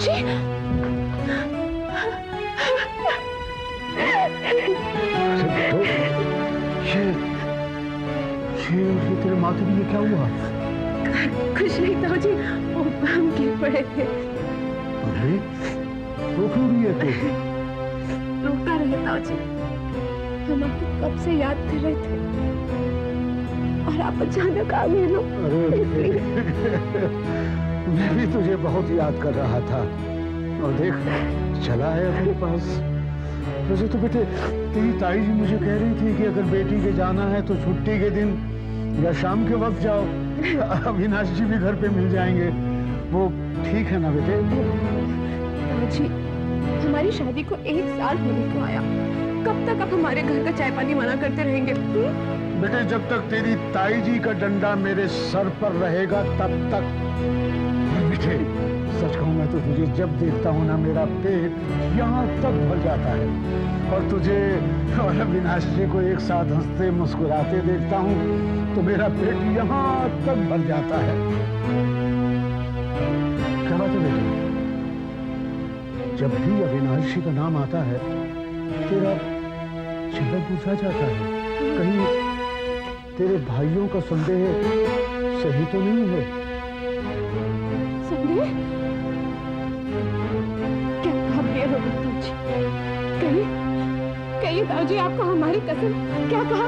जी ये तेरे माथे में ये क्या हुआ? कुछ नहीं ताऊ जी, वो हम गिर पड़े थे। अरे रो क्यों रही है तू? रोका रहे ताऊ जी, हम आपको कब से याद कर रहे थे और आप अचानक आ गए ना। अरे मैं भी तुझे बहुत याद कर रहा था और देख चला है अपने पास। वैसे तो बेटे तेरी ताई जी मुझे कह रही थी कि अगर बेटी के जाना है तो छुट्टी के दिन या शाम के वक्त जाओ, अविनाश जी भी घर पे मिल जाएंगे। वो ठीक है ना बेटे? जी हमारी शादी को 1 साल होने को आया, कब तक आप हमारे घर का चाय पानी मना करते रहेंगे? बेटे जब तक तेरी ताई जी का डंडा मेरे सर पर रहेगा तब तक। बेटे सच कहूं मैं तो तुझे जब देखता हूं ना मेरा पेट यहाँ तक भर जाता है, और तुझे और अविनाश जी को एक साथ हंसते मुस्कुराते देखता हूं तो मेरा पेट यहाँ तक भर जाता है। क्या बात है बेटे, जब भी अविनाश जी का नाम आता है तेरा चेहरा बुझा जाता है। कहीं तेरे भाइयों का संदेह सही तो नहीं है? संदेह? क्या कहा बेरोगी तुझे? कहिए ताऊ जी, आपको हमारी कसम क्या कहा?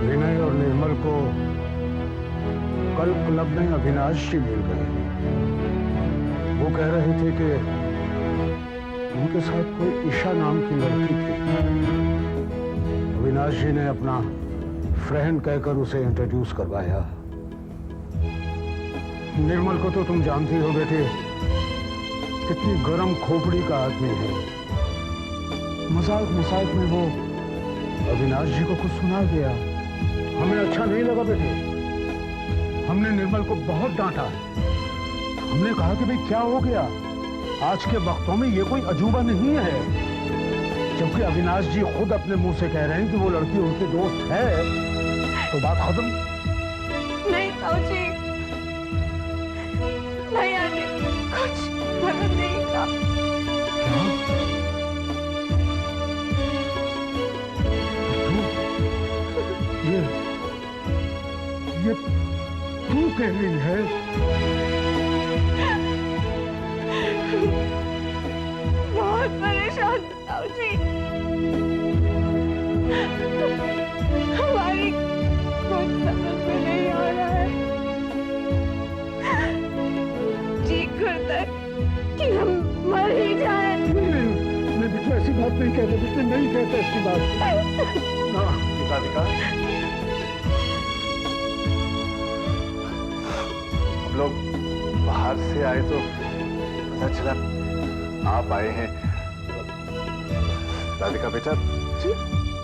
विनय और निर्मल को कल क्लब में अविनाश जी मिल गए। वो कह रहे थे कि उनके साथ कोई ईशा नाम की लड़की थी। अविनाश जी ने अपना फ्रेंड कहकर उसे इंट्रोड्यूस करवाया। निर्मल को तो तुम जानती हो बेटे, कितनी गरम खोपड़ी का आदमी है। मजाक मजाक में वो अविनाश जी को कुछ सुना गया। हमें अच्छा नहीं लगा बेटे, हमने निर्मल को बहुत डांटा। हमने कहा कि भाई क्या हो गया, आज के वक्तों में ये कोई अजूबा नहीं है। जबकि अविनाश जी खुद अपने मुंह से कह रहे हैं कि वो लड़की उनकी दोस्त है, तो बात खत्म। नहीं ताऊ जी, नहीं आने कुछ गलत नहीं था। ये तू कह रही है? बहुत परेशान ताऊ जी, हमारी कुछ समझ में नहीं आ रहा है। जी करता है कि हम मर ही जाए। मैं बेटा ऐसी बात नहीं कहता, बेटे नहीं कहता ऐसी बात। राधिका, हम लोग बाहर से आए तो पता चला आप आए हैं। राधिका बेटा, जी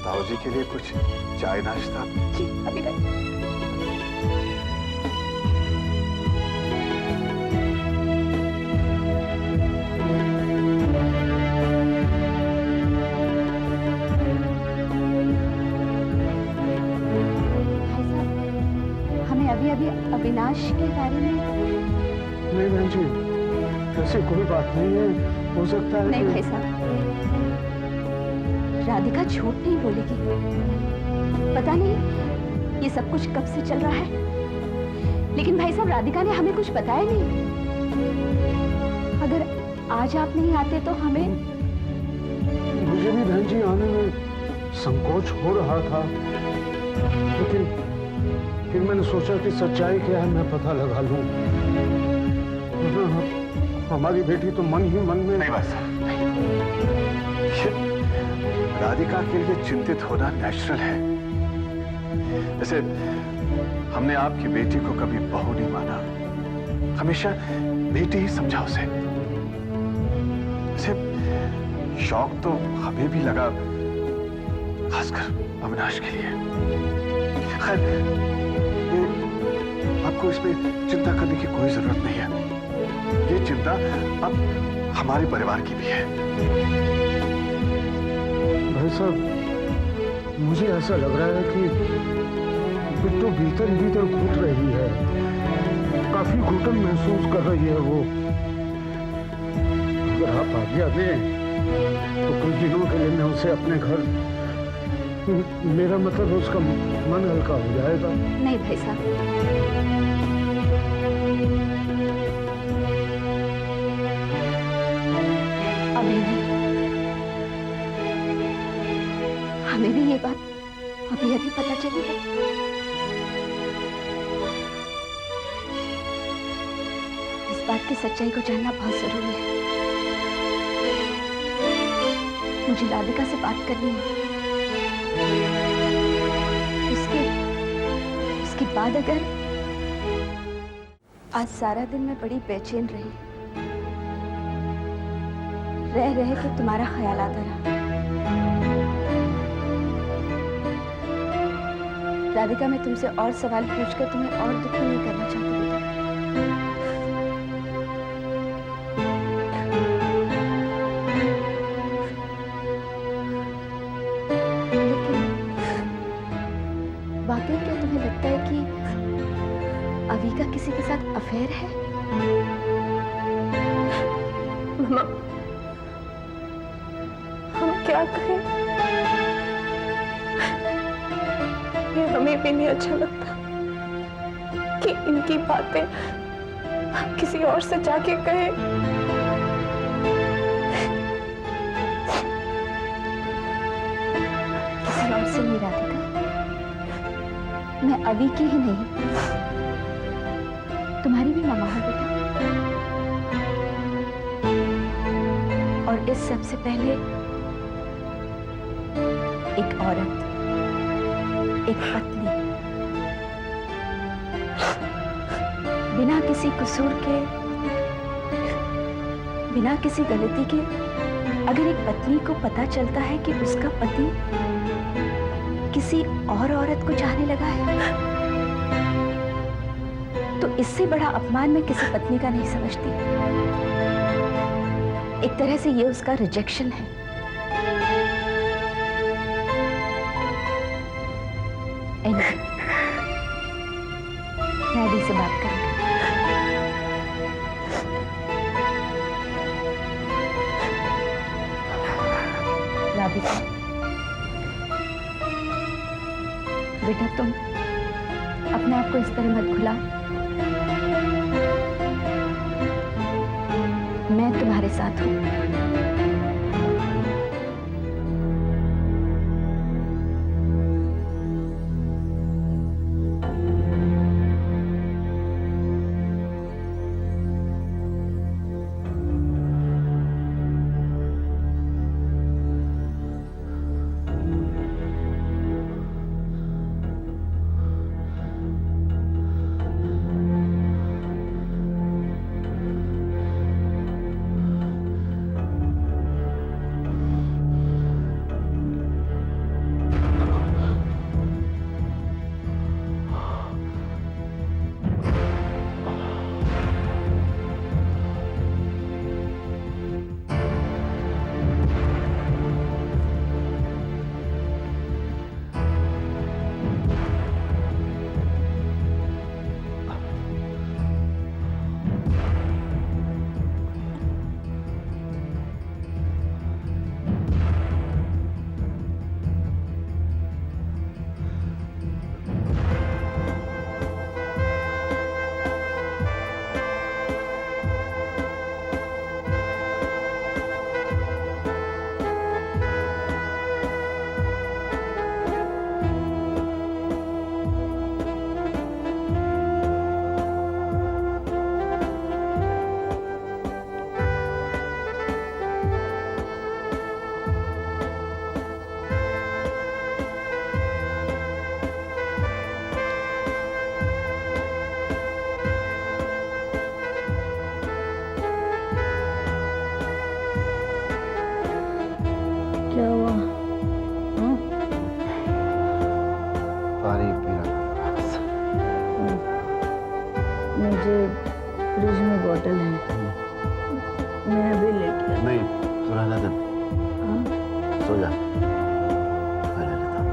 ताऊ जी के लिए कुछ चाय नाश्ता? जी अभी नहीं। अभी अभी अविनाश के बारे में? नहीं बहन जी, ऐसी कोई बात नहीं है। हो सकता है नहीं भाई साहब, राधिका झूठ नहीं बोलेगी। पता नहीं ये सब कुछ कब से चल रहा है, लेकिन भाई साहब राधिका ने हमें कुछ बताया नहीं। अगर आज आप नहीं आते तो हमें। मुझे भी बहन जी आने में संकोच हो रहा था, लेकिन फिर मैंने सोचा कि सच्चाई क्या है मैं पता लगा लूं। हमारी बेटी तो मन ही मन में। नहीं बस, राधिका के लिए चिंतित होना नेचुरल है। जैसे हमने आपकी बेटी को कभी बहू नहीं माना, हमेशा बेटी ही समझा उसे। जैसे शौक तो हमें भी लगा, खासकर अविनाश के लिए। खैर आपको इसमें चिंता करने की कोई जरूरत नहीं है। ये चिंता अब हमारे परिवार की भी है। भाई साहब, मुझे ऐसा लग रहा है कि बिट्टू भीतर भीतर घुट रही है। काफी घुटन महसूस कर रही है वो। अगर आप आज्ञा दें तो कुछ दिनों के लिए मैं उसे अपने घर, मेरा मतलब उसका मन हल्का हो जाएगा। नहीं भाई साहब, अभी नहीं। हमें भी ये बात अभी अभी पता चली है। इस बात की सच्चाई को जानना बहुत जरूरी है। मुझे राधिका से बात करनी है। उसके बाद अगर आज सारा दिन मैं बड़ी बेचैन रही, रह के तुम्हारा ख्याल आता रहा। राधिका, मैं तुमसे और सवाल पूछकर तुम्हें और दुखी नहीं करना चाहती बेटा। लेकिन वाकई क्या तुम्हें लगता है कि अवी का किसी के साथ अफेयर है? मामा, हम क्या कहें? ये हमें भी नहीं अच्छा लगता कि इनकी बातें हम किसी और से जाके कहें। किसी और से नहीं राधिका, मैं अवी की ही नहीं, तुम्हारी भी मामा हूं बेटा। और इस सबसे पहले एक औरत, एक पत्नी, बिना किसी कसूर के, बिना किसी गलती के, अगर एक पत्नी को पता चलता है कि उसका पति किसी और औरत को चाहने लगा है, तो इससे बड़ा अपमान मैं किसी पत्नी का नहीं समझती। एक तरह से ये उसका रिजेक्शन है। Anyway, मैं अभी से बात करूंगी। राधिका, बेटा तुम अपने आप को इस तरह मत भुलाओ। मैं तुम्हारे साथ हूं। क्या हुआ? पानी पीना। मुझे फ्रिज में बोतल है, मैं अभी लेके। नहीं, तू रहने दे, सो जा। मैं ले लेता हूँ।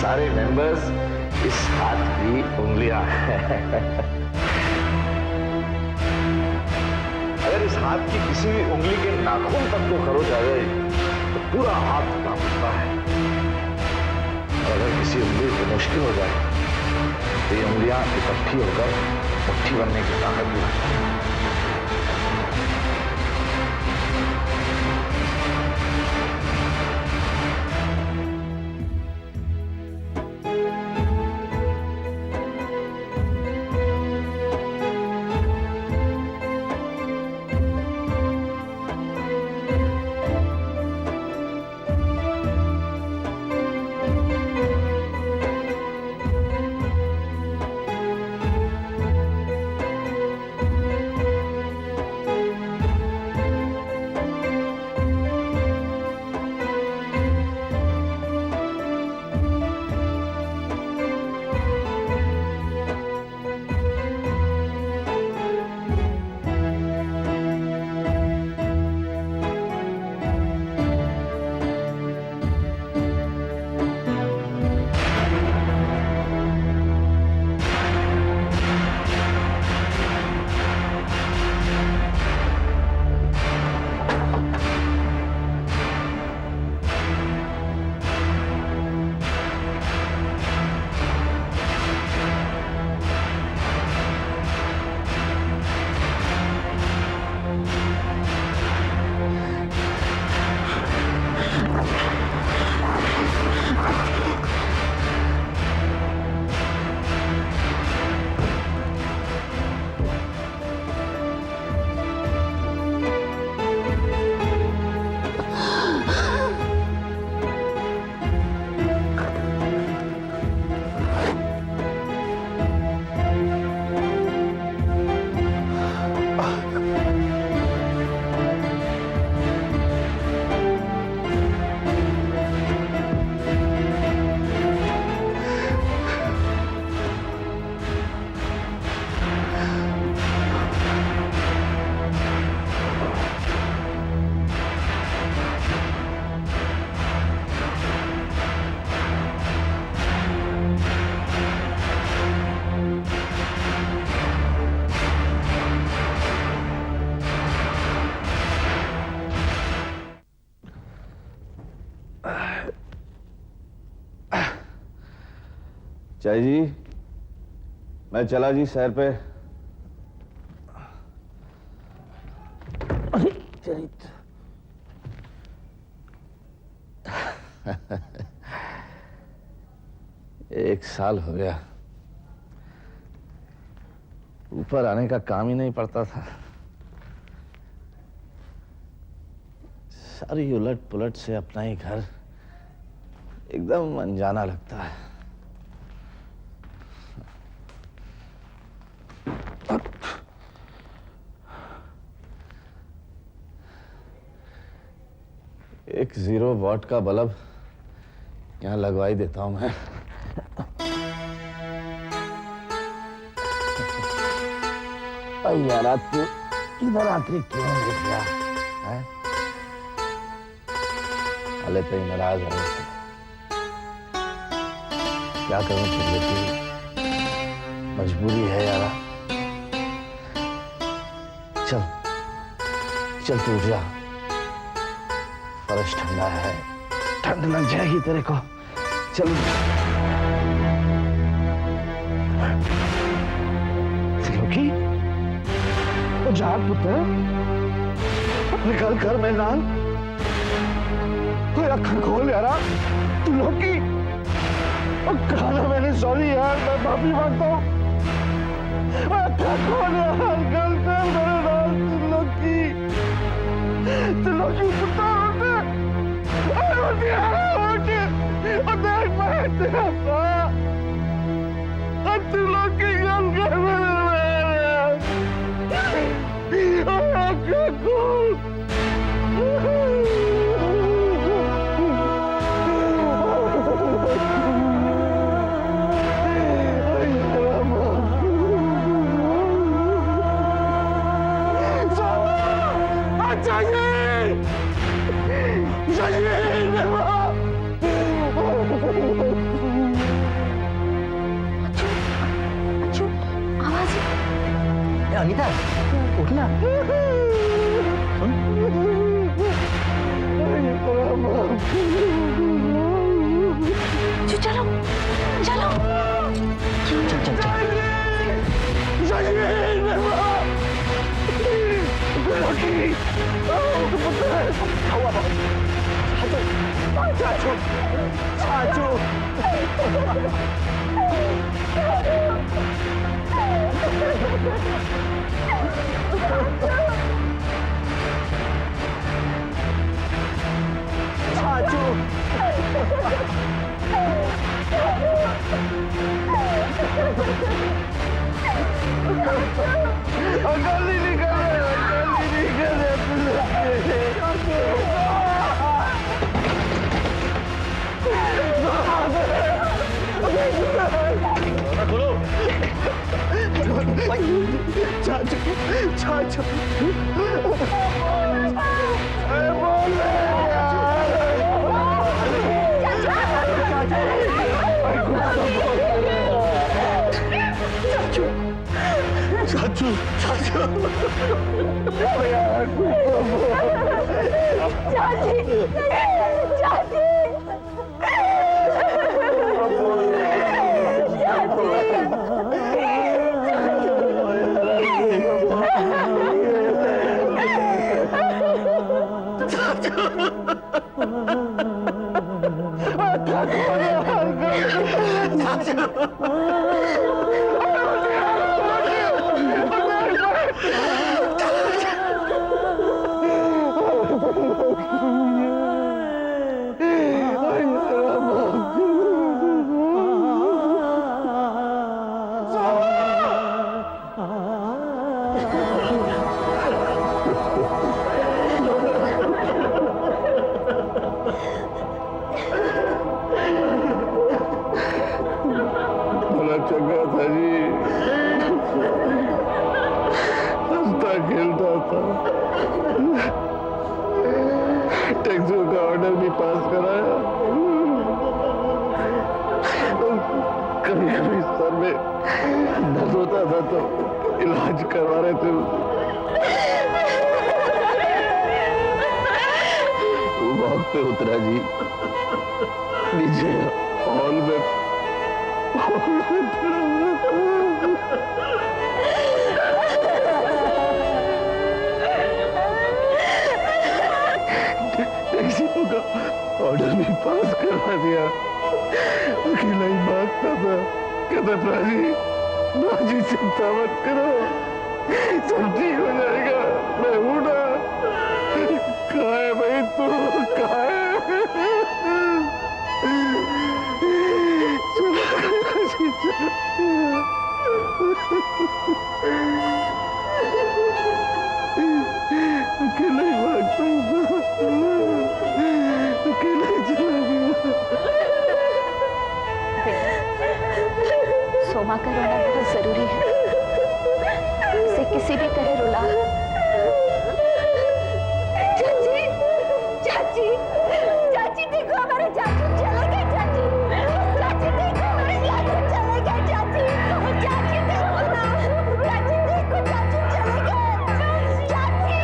सारे मेंबर्स इस हाथ की उंगलियां हैं। अगर इस हाथ की किसी भी उंगली के नाखून तक को खरोच आ जाए तो पूरा हाथ कांपता है। और अगर किसी उंगली को मुश्किल हो जाए तो ये उंगलियां इकट्ठी होकर मुट्ठी बनने की ताकत भी रखती हैं। चाय जी, मैं चला जी सैर पे। अरे चरित एक साल हो गया, ऊपर आने का काम ही नहीं पड़ता था। सारी उलट पुलट से अपना ही घर एकदम अनजाना लगता है। एक 0 वॉट का बल्ब यहाँ लगवा ही देता हूं मैं। यार तू इधर आके क्यों बैठ गया है? अले तो नाराज है मुझसे। क्या करूं फिर बेटी, मजबूरी है यार। चल चल तू उठ जा, फर्श ठंडा है, ठंड लग जाएगी तेरे को। चल त्रिलोकी, तो जाग पुत्र, निकल कर मैदान, कोई अखर खोल यार। त्रिलोकी, कहा ना मैंने, सॉरी यार, मैं माफी मांगता हूँ। अखर खोल यार, गल कर मेरे नाम। त्रिलोकी, त्रिलोकी पुत्र, त्रिलोकी गल कर चाहिए अनीता उठना चलो चलो चल चल चल बड़ा चंगा था जी, हंसता खेलता था, टैक्सियों का ऑर्डर भी पास कराया, कभी कभी सर में दर्द होता था तो इलाज करवा रहे थे। वॉक पे उतरा जी, नीचे हॉल में टैक्सी का ऑर्डर भी पास करवा दिया। अकेला ही भागता था, कहता बाजी चिंता मत करो, सब ठीक हो जाएगा, मैं हूं ना। कहाँ है भाई तू, कहाँ है? अकेला ही भागता हूँ, अकेला ही चला गया। सोमा का रोना बहुत जरूरी है, इसे किसी भी तरह रुला। चाची, चाची, चाची देखो हमारे चाचू चले गए। चाची, चाची देखो हमारे चाचू चले गए। चाची, चाची देखो ना, चाची देखो चाचू चले गए। चाची,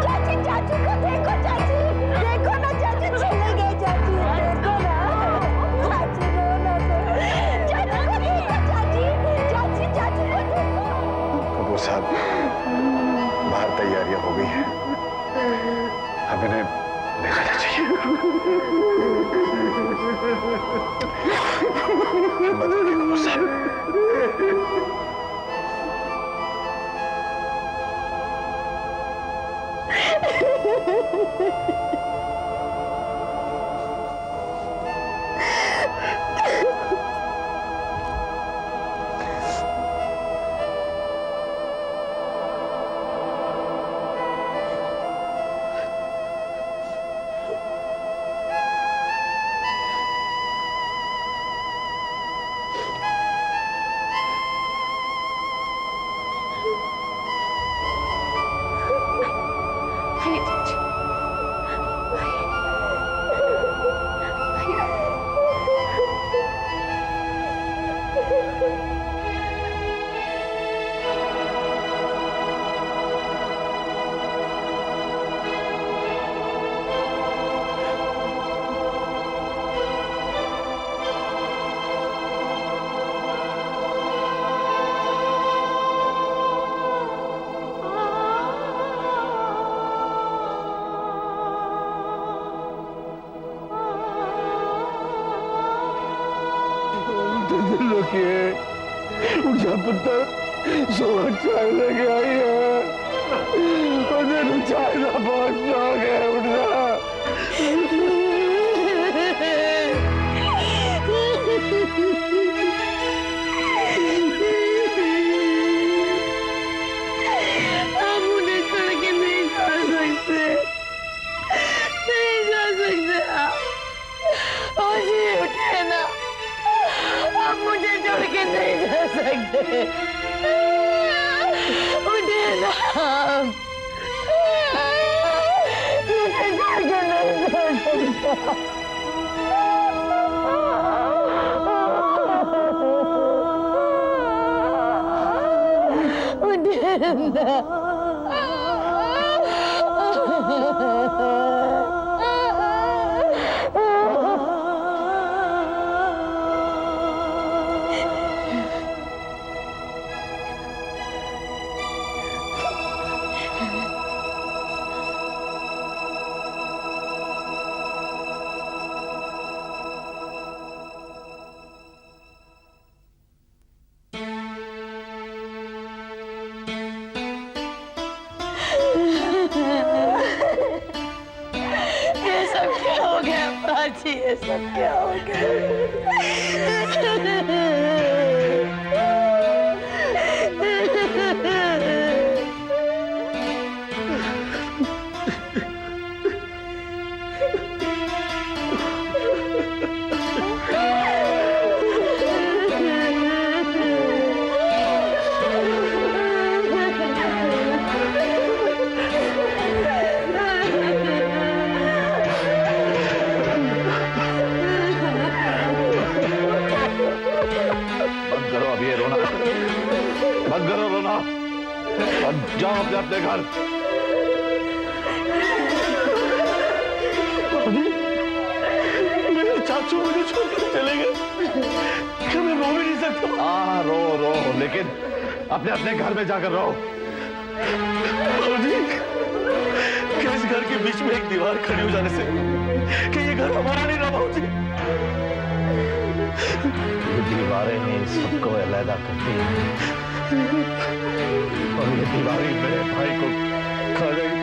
चाची चाचू को देखो। चाची देखो ना, चाचू चले गए। चाची देखो ना, चाची रो ना तो। चाचू को देखो। चाची, चाची चाचू को देखो। कपूर साहब, बाहर तैयारियां हो गई हैं, अब इन्हें ले जाना चाहिए। हिम्मत रखिए कपूर साहब। तो दिल रखिए। उठ जा पुत्र, सुबह चाय लेके आई है। उधर चाय का बहुत शौक है, उठ जा। हम उन्हें छोड़ के नहीं जा सकते, नहीं जा सकते और जी उठे ना, आप मुझे छोड़ के नहीं जा सकते, उठे ना, मुझे छोड़ के नहीं जा सकते। ये सब क्या हो गया प्राची, ये सब क्या हो बंद करो अब ये रोना, बंद करो रोना और जाओ अपने अपने घर। मेरे चाचू मुझे छोड़कर चले गए, क्या मैं रो भी नहीं सकता? हाँ रो रो, लेकिन अपने अपने घर में जाकर रहो। क्या इस घर के बीच में एक दीवार खड़ी हो जाने से कि ये घर हमारा नहीं रहा भाऊजी? ये दीवारें ही सबको अलग करती हैं और ये दीवारें मेरे भाई को खा जाएगी।